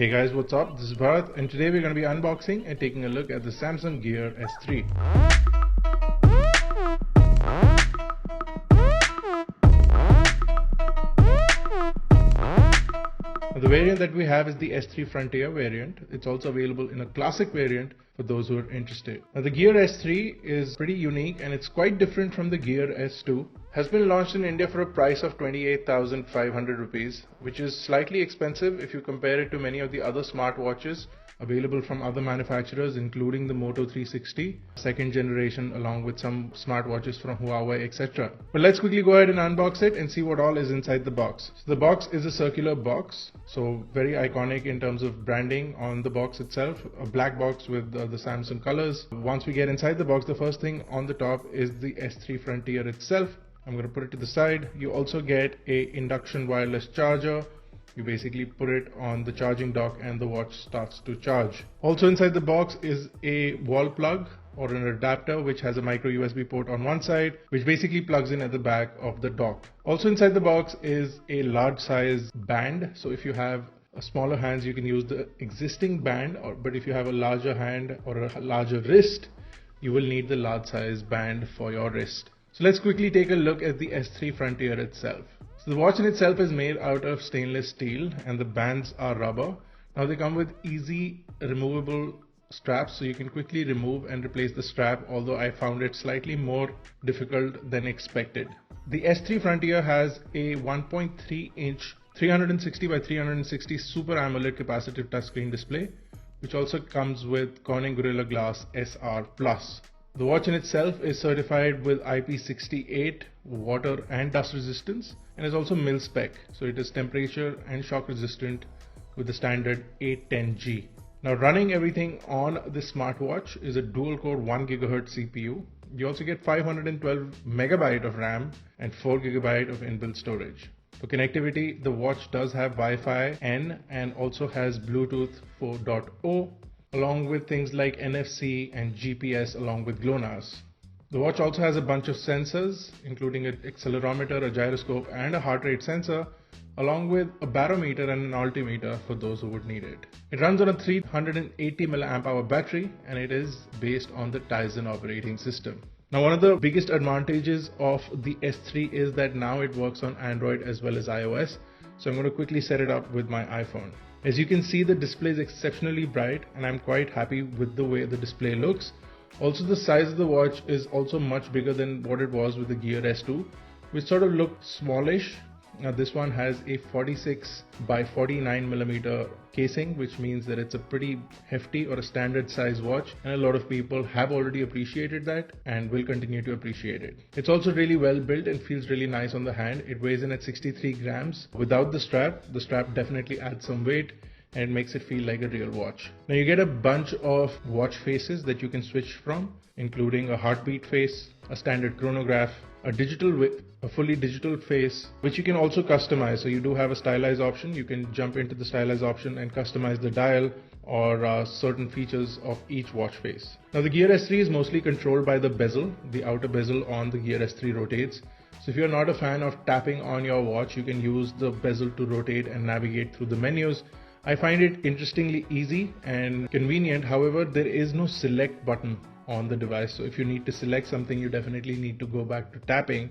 Hey guys, what's up? This is Bharat and today we're going to be unboxing and taking a look at the Samsung Gear S3. The variant that we have is the S3 Frontier variant. It's also available in a classic variant for those who are interested. Now the Gear S3 is pretty unique and it's quite different from the Gear S2. Has been launched in India for a price of 28,500 rupees, which is slightly expensive if you compare it to many of the other smartwatches available from other manufacturers, including the Moto 360 second generation, along with some smartwatches from Huawei, etc. But let's quickly go ahead and unbox it and see what all is inside the box. So the box is a circular box, so very iconic in terms of branding on the box itself, a black box with the Samsung colors. Once we get inside the box, the first thing on the top is the S3 Frontier itself. I'm going to put it to the side. You also get a induction wireless charger. You basically put it on the charging dock and the watch starts to charge. Also inside the box is a wall plug or an adapter which has a micro USB port on one side, which basically plugs in at the back of the dock. Also inside the box is a large size band. So if you have smaller hands, you can use the existing band, but if you have a larger hand or a larger wrist, you will need the large size band for your wrist. So let's quickly take a look at the S3 Frontier itself. So the watch in itself is made out of stainless steel and the bands are rubber. Now they come with easy removable straps, so you can quickly remove and replace the strap, although I found it slightly more difficult than expected. The S3 Frontier has a 1.3 inch 360 by 360 Super AMOLED capacitive touchscreen display, which also comes with Corning Gorilla Glass SR+. The watch in itself is certified with IP68 water and dust resistance and is also mil-spec, so it is temperature and shock resistant with the standard 810G. Now running everything on this smartwatch is a dual-core 1 GHz CPU. You also get 512 MB of RAM and 4 GB of inbuilt storage. For connectivity, the watch does have Wi-Fi N and also has Bluetooth 4.0. along with things like NFC and GPS along with GLONASS. The watch also has a bunch of sensors, including an accelerometer, a gyroscope and a heart rate sensor, along with a barometer and an altimeter for those who would need it. It runs on a 380 mAh battery and it is based on the Tizen operating system. Now one of the biggest advantages of the S3 is that now it works on Android as well as iOS, so I'm going to quickly set it up with my iPhone. As you can see, the display is exceptionally bright and I'm quite happy with the way the display looks. Also the size of the watch is also much bigger than what it was with the Gear S2, which sort of looked smallish. Now this one has a 46 by 49 millimeter casing, which means that it's a pretty hefty or a standard size watch, and a lot of people have already appreciated that and will continue to appreciate it. It's also really well built and feels really nice on the hand. It weighs in at 63 grams without the strap. The strap definitely adds some weight and it makes it feel like a real watch. Now you get a bunch of watch faces that you can switch from, including a heartbeat face, a standard chronograph, a fully digital face, which you can also customize. So you do have a stylize option. You can jump into the stylize option and customize the dial or certain features of each watch face. Now the Gear S3 is mostly controlled by the bezel. The outer bezel on the Gear S3 rotates. So if you're not a fan of tapping on your watch, you can use the bezel to rotate and navigate through the menus. I find it interestingly easy and convenient. However, there is no select button on the device, so if you need to select something, you definitely need to go back to tapping.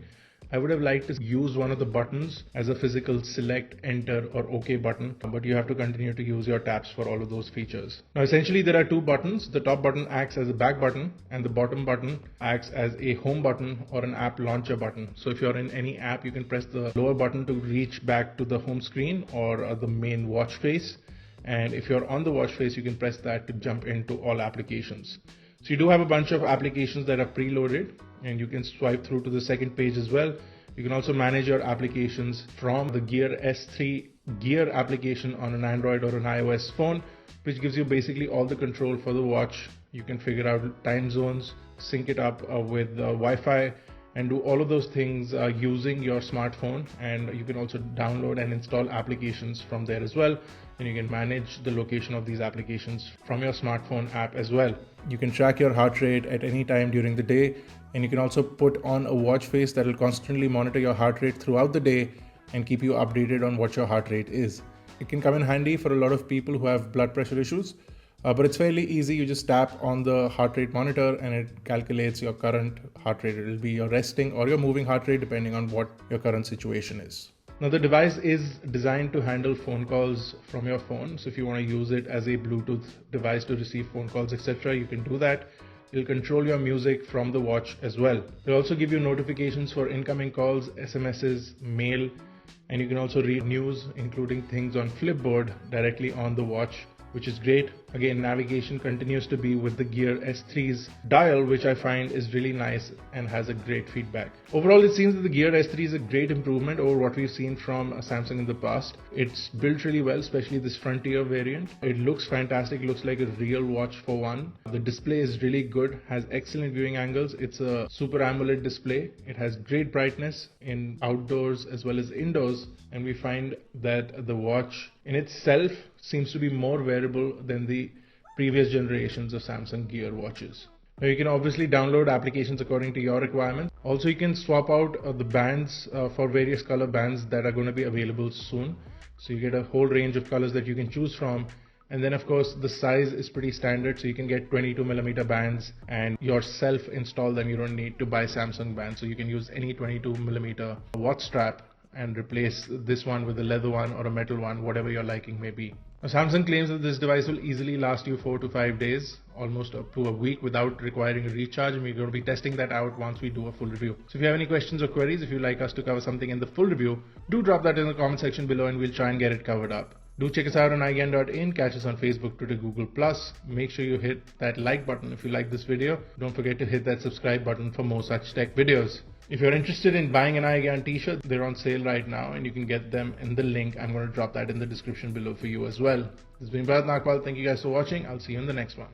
I would have liked to use one of the buttons as a physical select, enter or OK button, but you have to continue to use your taps for all of those features. Now essentially there are two buttons. The top button acts as a back button and the bottom button acts as a home button or an app launcher button. So if you're in any app, you can press the lower button to reach back to the home screen or the main watch face, and if you're on the watch face, you can press that to jump into all applications. So you do have a bunch of applications that are preloaded and you can swipe through to the second page as well. You can also manage your applications from the Gear S3 Gear application on an Android or an iOS phone, which gives you basically all the control for the watch. You can figure out time zones, sync it up with Wi-Fi and do all of those things using your smartphone, and you can also download and install applications from there as well, and you can manage the location of these applications from your smartphone app as well. You can track your heart rate at any time during the day, and you can also put on a watch face that will constantly monitor your heart rate throughout the day and keep you updated on what your heart rate is. It can come in handy for a lot of people who have blood pressure issues. But it's fairly easy. You just tap on the heart rate monitor and it calculates your current heart rate. It will be your resting or your moving heart rate depending on what your current situation is. Now the device is designed to handle phone calls from your phone. So if you want to use it as a Bluetooth device to receive phone calls, etc., you can do that. It'll control your music from the watch as well. It'll also give you notifications for incoming calls, SMSs, mail, and you can also read news, including things on Flipboard directly on the watch, which is great. Again, navigation continues to be with the Gear S3's dial, which I find is really nice and has a great feedback. Overall, it seems that the Gear S3 is a great improvement over what we've seen from Samsung in the past. It's built really well, especially this Frontier variant. It looks fantastic, looks like a real watch for one. The display is really good, has excellent viewing angles. It's a Super AMOLED display. It has great brightness in outdoors as well as indoors, and we find that the watch in itself seems to be more wearable than the previous generations of Samsung Gear watches. Now you can obviously download applications according to your requirements. Also, you can swap out the bands for various color bands that are going to be available soon. So you get a whole range of colors that you can choose from. And then of course the size is pretty standard, so you can get 22mm bands and yourself install them. You don't need to buy Samsung bands, so you can use any 22mm watch strap and replace this one with a leather one or a metal one, whatever your liking may be. Now, Samsung claims that this device will easily last you 4 to 5 days, almost up to a week, without requiring a recharge, and we're going to be testing that out once we do a full review. So if you have any questions or queries, if you'd like us to cover something in the full review, do drop that in the comment section below and we'll try and get it covered up. Do check us out on iGyan.in, catch us on Facebook, Twitter, Google+. Make sure you hit that like button if you like this video. Don't forget to hit that subscribe button for more such tech videos. If you're interested in buying an iGyan t-shirt, they're on sale right now and you can get them in the link. I'm going to drop that in the description below for you as well. This has been Bharat Nagpal. Thank you guys for watching. I'll see you in the next one.